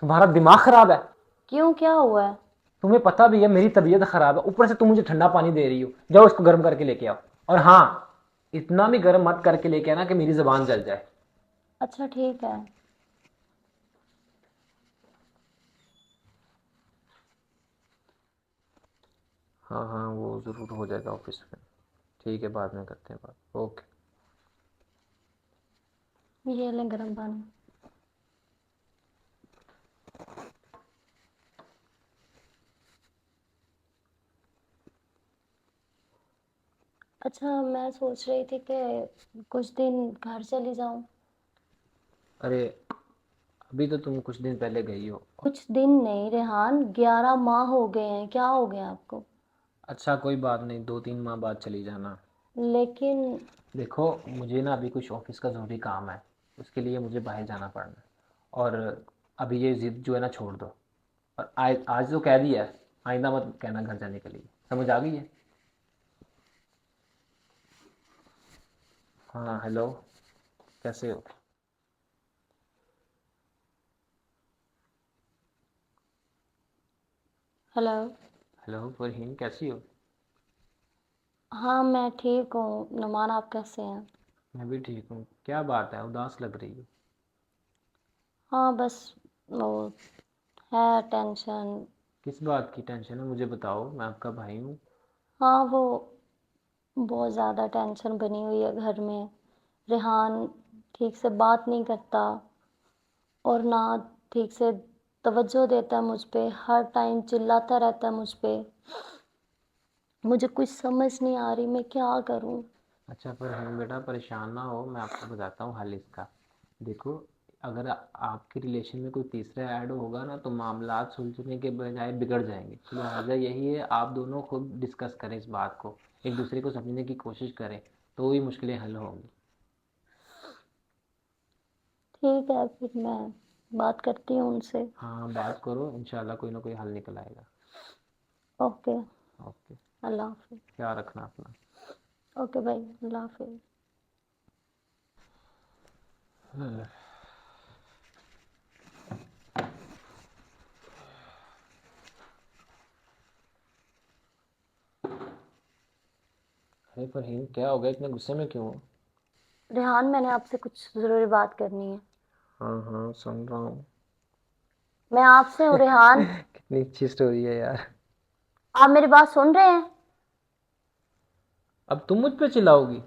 तुम्हारा दिमाग खराब है? क्यों, क्या हुआ है? तुम्हें पता भी है मेरी तबीयत खराब है, ऊपर से तुम मुझे ठंडा पानी दे रही हो। जाओ इसको गर्म करके लेके आओ। और हाँ, इतना भी गर्म मत करके लेके आना कि मेरी जबान जल जाए। अच्छा ठीक है। हाँ हाँ, वो ज़रूर हो जाएगा ऑफिस में। ठीक है, बाद में करते हैं बात। ओके। ये ले गर्म पानी। अच्छा, मैं सोच रही थी कि कुछ दिन घर चली जाऊं। अरे, अभी तो तुम कुछ दिन पहले गई हो। कुछ दिन नहीं रेहान, 11 माह हो गए हैं, क्या हो गया आपको? अच्छा कोई बात नहीं, 2-3 माह बाद चली जाना। लेकिन देखो, मुझे ना अभी कुछ ऑफिस का ज़रूरी काम है, उसके लिए मुझे बाहर जाना पड़ना है। और अभी ये ज़िद जो है ना छोड़ दो। और आज आज तो कह दिया है, आइंदा मत कहना घर जाने के लिए। समझ आ गई है? हाँ हेलो, कैसे हो? हेलो। हेलो फरहीन, कैसी हो? हाँ मैं ठीक हूँ, नुमान आप कैसे हैं? मैं भी ठीक हूँ। क्या बात है, उदास लग रही हो? हाँ बस वो है टेंशन। किस बात की टेंशन है, मुझे बताओ, मैं आपका भाई हूँ। हाँ वो बहुत ज़्यादा टेंशन बनी हुई है घर में। रेहान ठीक से बात नहीं करता और ना ठीक से तवज्जो देता है मुझ पे, हर टाइम चिल्लाता रहता है मुझ पे। मुझे कुछ समझ नहीं आ रही मैं क्या करूं। अच्छा फरहीन बेटा, परेशान ना हो, मैं आपको बताता हूँ हल इसका। देखो, अगर आपके रिलेशन में कोई तीसरा ऐड होगा ना तो मामलात सुलझने के बजाय बिगड़ जाएंगे। तो लिहाजा यही है, आप दोनों खुद डिस्कस करें इस बात को, एक दूसरे को समझने की कोशिश करें, तो ही मुश्किलें हल होंगी। ठीक है फिर मैं बात करती हूँ उनसे। हाँ बात करो, इंशाल्लाह कोई ना कोई हल निकल आएगा। ओके। ओके। अल्लाह हाफिज। ख्याल रखना अपना। ओके भाई, अल्लाह हाफिज। अरे फरहीन, क्या हो गया, इतने गुस्से में क्यों हो? रेहान मैंने आपसे कुछ ज़रूरी बात करनी है। हाँ हाँ, सुन रहा हूँ। मैं आपसे हूँ रेहान। कितनी अच्छी स्टोरी है यार। आप मेरी बात सुन रहे हैं? अब तुम मुझ पे चिल्लाओगी?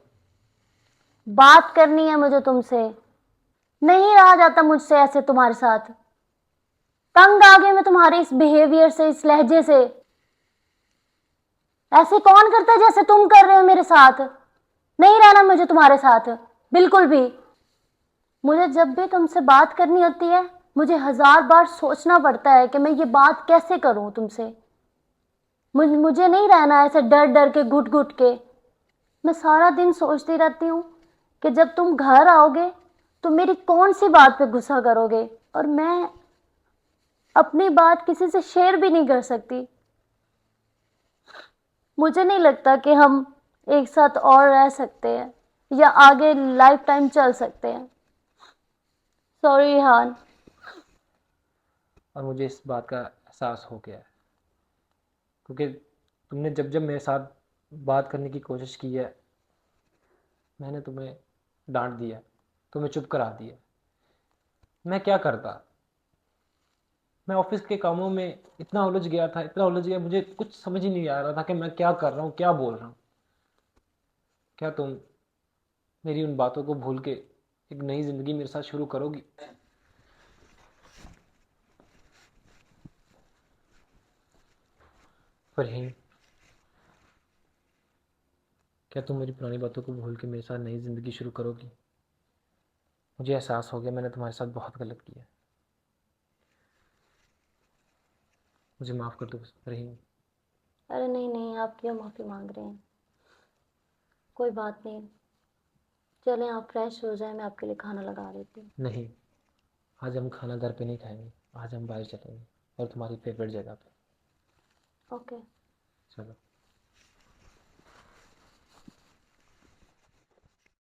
बात करनी है मुझे तुमसे। नहीं रहा जाता मुझसे ऐसे तुम्हारे साथ। तंग आ गई मैं तुम्हारे इस बिहेवियर से, इस लहजे से। ऐसे कौन करता है जैसे तुम कर रहे हो मेरे साथ। नहीं रहना मुझे तुम्हारे साथ, बिल्कुल भी। मुझे जब भी तुमसे बात करनी होती है मुझे 1000 बार सोचना पड़ता है कि मैं ये बात कैसे करूं तुमसे। मुझे नहीं रहना ऐसे डर डर के, घुट घुट के। मैं सारा दिन सोचती रहती हूँ कि जब तुम घर आओगे तो मेरी कौन सी बात पे गुस्सा करोगे, और मैं अपनी बात किसी से शेयर भी नहीं कर सकती। मुझे नहीं लगता कि हम एक साथ और रह सकते हैं या आगे लाइफ टाइम चल सकते हैं। सॉरी हान। और मुझे इस बात का एहसास हो गया है, क्योंकि तुमने जब जब मेरे साथ बात करने की कोशिश की है, मैंने तुम्हें डांट दिया, तुम्हें चुप करा दिया। मैं क्या करता? मैं ऑफिस के कामों में इतना उलझ गया था, इतना उलझ गया, मुझे कुछ समझ ही नहीं आ रहा था कि मैं क्या कर रहा हूँ, क्या बोल रहा हूँ। क्या तुम मेरी उन बातों को भूल के एक नई ज़िंदगी मेरे साथ शुरू करोगी? फरहीन, क्या तुम मेरी पुरानी बातों को भूल के मेरे साथ नई ज़िंदगी शुरू करोगी? मुझे एहसास हो गया मैंने तुम्हारे साथ बहुत गलत किया। मुझे माफ़ कर दो फरहीन। अरे नहीं नहीं, आप क्यों माफ़ी मांग रहे हैं? कोई बात नहीं। चलें आप फ्रेश हो जाएं, मैं आपके लिए खाना लगा देती हूँ। नहीं, आज हम खाना घर पे नहीं खाएंगे, आज हम बाहर चलेंगे, और तुम्हारी फेवरेट जगह पे। ओके। चलो।